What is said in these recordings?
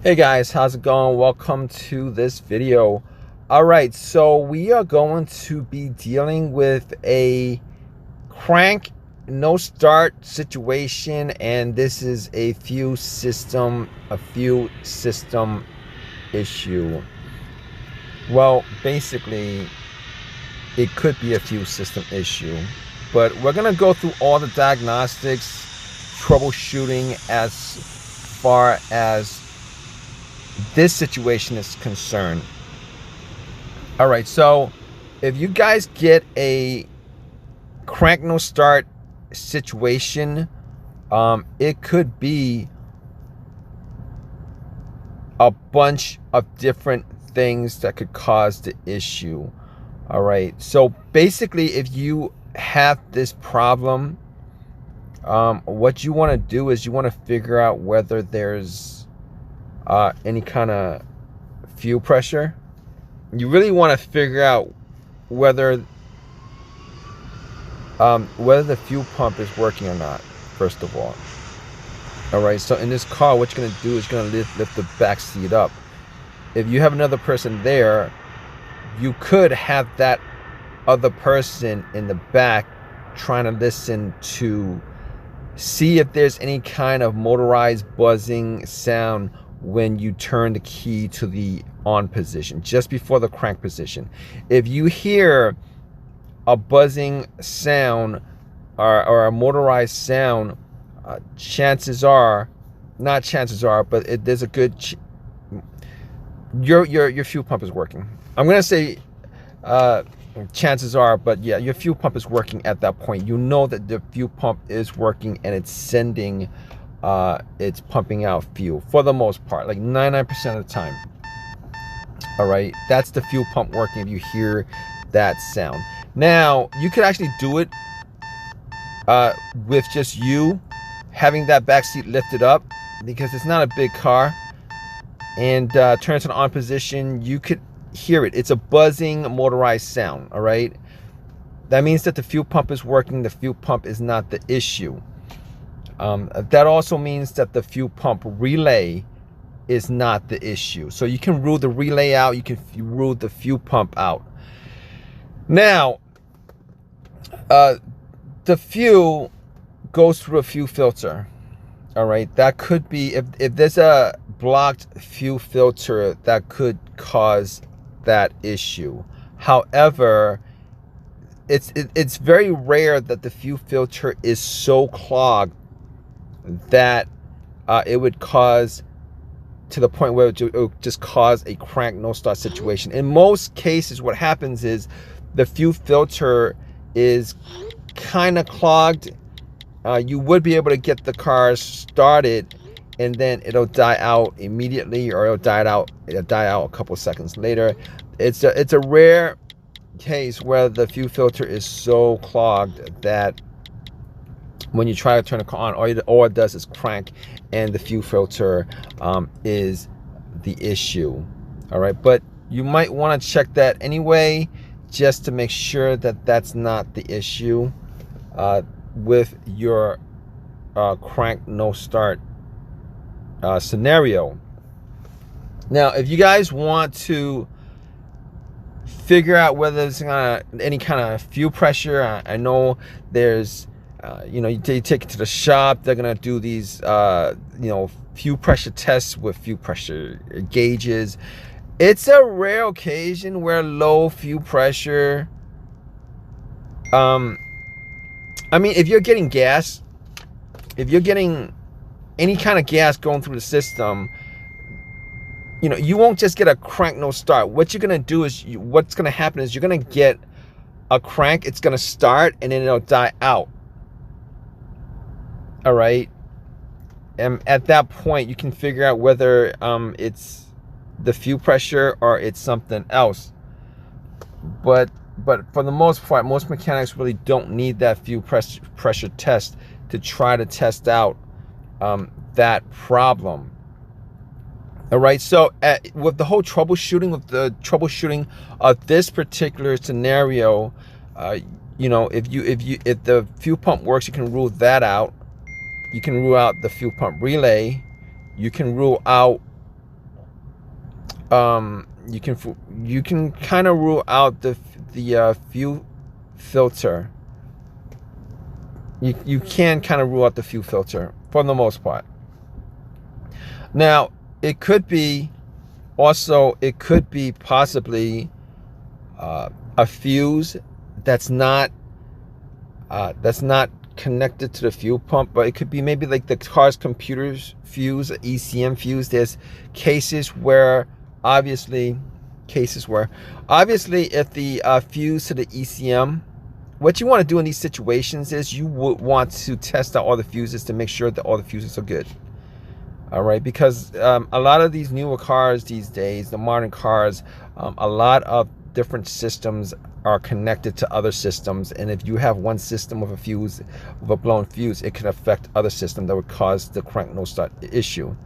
Hey guys, how's it going? Welcome to this video. All right, so we are going to be dealing with a crank no start situation, and this is a few system issue. Well, basically it could be a few system issue, but we're gonna go through all the diagnostics, troubleshooting as far as this situation is concerned. All right, so if you guys get a crank no start situation, it could be a bunch of different things that could cause the issue. All right, so basically if you have this problem, what you want to do is you want to figure out whether there's any kind of fuel pressure. You really want to figure out whether the fuel pump is working or not, first of all. All right, so in this car, what you're going to do is you're going to lift the back seat up. If you have another person there, you could have that other person in the back trying to listen to see if there's any kind of motorized buzzing sound when you turn the key to the on position, just before the crank position. If you hear a buzzing sound or a motorized sound, chances are, not chances are, but there's a good your fuel pump is working. I'm gonna say chances are, but yeah, your fuel pump is working at that point. You know that the fuel pump is working and it's sending it's pumping out fuel for the most part, like 99% of the time. All right, that's the fuel pump working if you hear that sound. Now you could actually do it with just you having that back seat lifted up, because it's not a big car, and turn it to the on position. You could hear it. It's a buzzing motorized sound. All right, that means that the fuel pump is working. The fuel pump is not the issue. That also means that the fuel pump relay is not the issue. So you can rule the relay out, you can rule the fuel pump out. Now, the fuel goes through a fuel filter. All right, that could be, if there's a blocked fuel filter, that could cause that issue. However, it's very rare that the fuel filter is so clogged that it would cause to the point where it would just cause a crank no start situation. In most cases, what happens is the fuel filter is kind of clogged. You would be able to get the car started, and then it'll die out immediately, or it'll die out a couple seconds later. It's a rare case where the fuel filter is so clogged that when you try to turn the car on, all it does is crank, and the fuel filter is the issue. All right, but you might want to check that anyway, just to make sure that that's not the issue with your crank no start scenario. Now, if you guys want to figure out whether there's any kind of fuel pressure, I know there's you take it to the shop. They're gonna do these fuel pressure tests with fuel pressure gauges. It's a rare occasion where low fuel pressure, I mean, if you're getting gas, if you're getting any kind of gas going through the system, you won't just get a crank no start. What you're gonna do is, what's gonna happen is you're gonna get a crank, it's gonna start, and then it'll die out. All right, and at that point you can figure out whether it's the fuel pressure or it's something else. But for the most part, most mechanics really don't need that fuel pressure test to try to test out that problem. All right, so with the whole troubleshooting of this particular scenario, if the fuel pump works, you can rule that out. You can rule out the fuel pump relay. You can rule out you can kind of rule out the fuel filter. You can kind of rule out the fuel filter for the most part. Now, it could be possibly a fuse that's not connected to the fuel pump, but it could be maybe like the car's computer's fuse, ECM fuse. There's cases where obviously if the fuse to the ECM, what you want to do in these situations is you would want to test out all the fuses to make sure that all the fuses are good. All right, because a lot of these newer cars these days, the modern cars, a lot of different systems are connected to other systems, and if you have one system with a blown fuse, it can affect other systems that would cause the crank no start issue.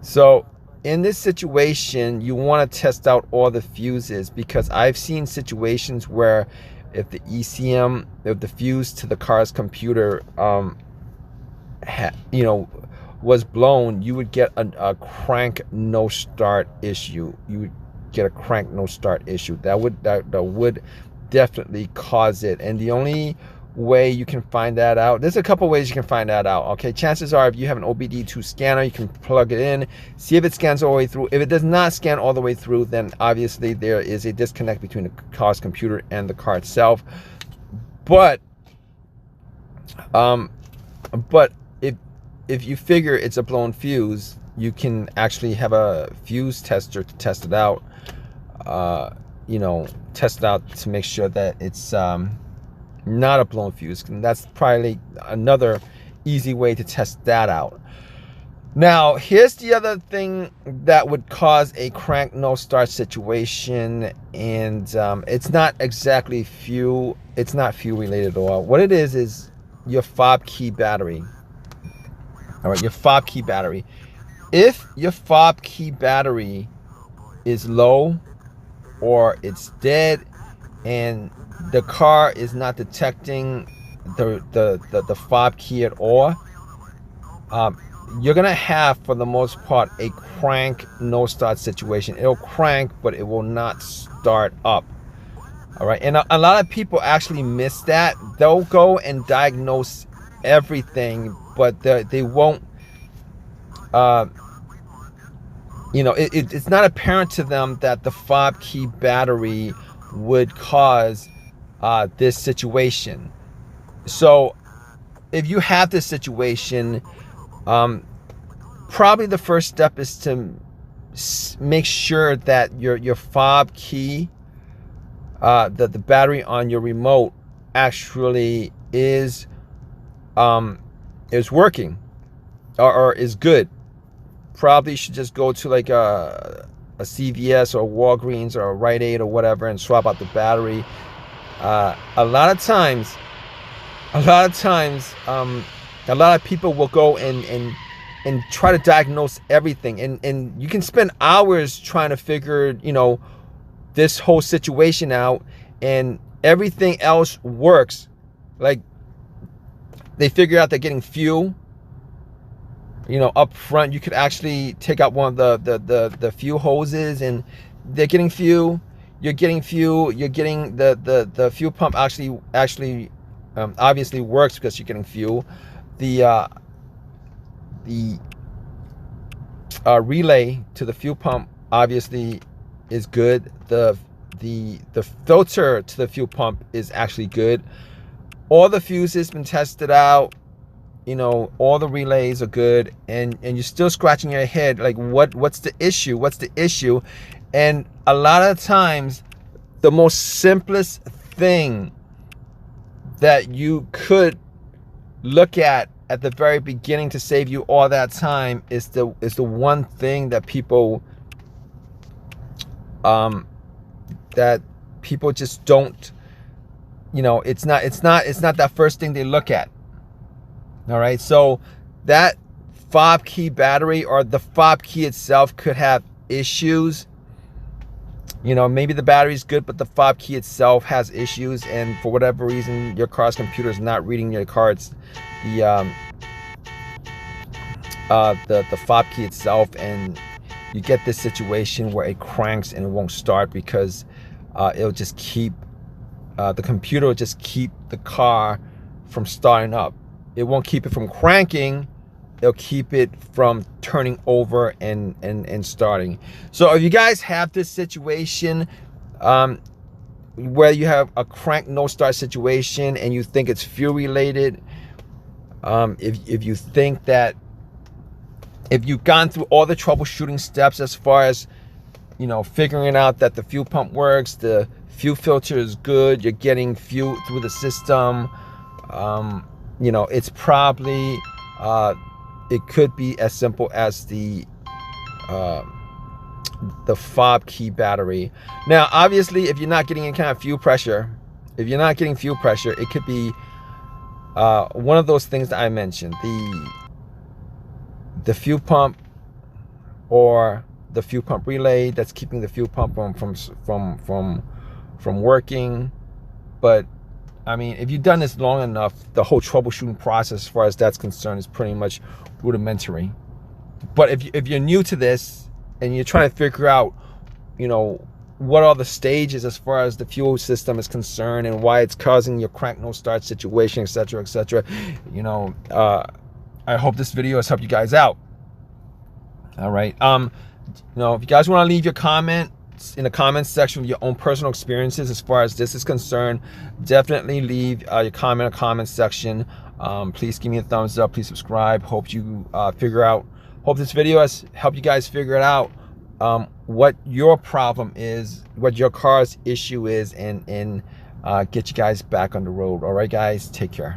So in this situation, you want to test out all the fuses, because I've seen situations where if the fuse to the car's computer was blown, you would get a crank no start issue. You would get a crank no start issue. That would definitely cause it. And the only way you can find that out, there's a couple ways you can find that out. Okay, chances are if you have an OBD2 scanner, you can plug it in, see if it scans all the way through. If it does not scan all the way through, then obviously there is a disconnect between the car's computer and the car itself. But if you figure it's a blown fuse, you can actually have a fuse tester to test it out. Test it out to make sure that it's not a blown fuse. And that's probably another easy way to test that out. Now, here's the other thing that would cause a crank no start situation, and it's not exactly fuel. It's not fuel related at all. What it is your fob key battery. All right, your fob key battery. If your fob key battery is low or it's dead and the car is not detecting the fob key at all, you're gonna have, for the most part, a crank no start situation. It'll crank, but it will not start up. All right, and a lot of people actually miss that. They'll go and diagnose everything, but they won't. It's not apparent to them that the fob key battery would cause this situation. So if you have this situation, probably the first step is to make sure that your fob key, that the battery on your remote actually is working or is good. Probably should just go to like a CVS or Walgreens or a Rite Aid or whatever and swap out the battery. A lot of times, a lot of people will go and try to diagnose everything, and you can spend hours trying to figure this whole situation out, and everything else works. Like, they figure out they're getting fuel. Up front, you could actually take out one of the fuel hoses, and they're getting fuel. You're getting fuel. You're getting the fuel pump actually obviously works because you're getting fuel. The relay to the fuel pump obviously is good. The filter to the fuel pump is actually good. All the fuses been tested out. All the relays are good, and you're still scratching your head like, what's the issue? And a lot of times, the most simplest thing that you could look at the very beginning to save you all that time is the one thing that people just don't, it's not that first thing they look at. All right, so that fob key battery or the fob key itself could have issues. Maybe the battery's good, but the fob key itself has issues, and for whatever reason, your car's computer is not reading your cards, the fob key itself, and you get this situation where it cranks and it won't start because it'll just keep the computer will just keep the car from starting up. It won't keep it from cranking. It'll keep it from turning over and starting. So if you guys have this situation where you have a crank no start situation and you think it's fuel related, if you think that if you've gone through all the troubleshooting steps as far as, you know, figuring out that the fuel pump works, the fuel filter is good, you're getting fuel through the system, you know, it's probably it could be as simple as the fob key battery. Now obviously if you're not getting any kind of fuel pressure, it could be one of those things that I mentioned, the fuel pump or the fuel pump relay that's keeping the fuel pump from working. But I mean, if you've done this long enough, the whole troubleshooting process as far as that's concerned is pretty much rudimentary. But if you're new to this and you're trying to figure out, you know, what are the stages as far as the fuel system is concerned and why it's causing your crank no start situation, etc., you know, I hope this video has helped you guys out. All right. You know, if you guys want to leave your comments in the comments section with your own personal experiences as far as this is concerned, definitely leave your comment in the comments section. Please give me a thumbs up. Please subscribe. Hope this video has helped you guys figure it out, what your problem is, what your car's issue is, and get you guys back on the road. All right, guys, take care.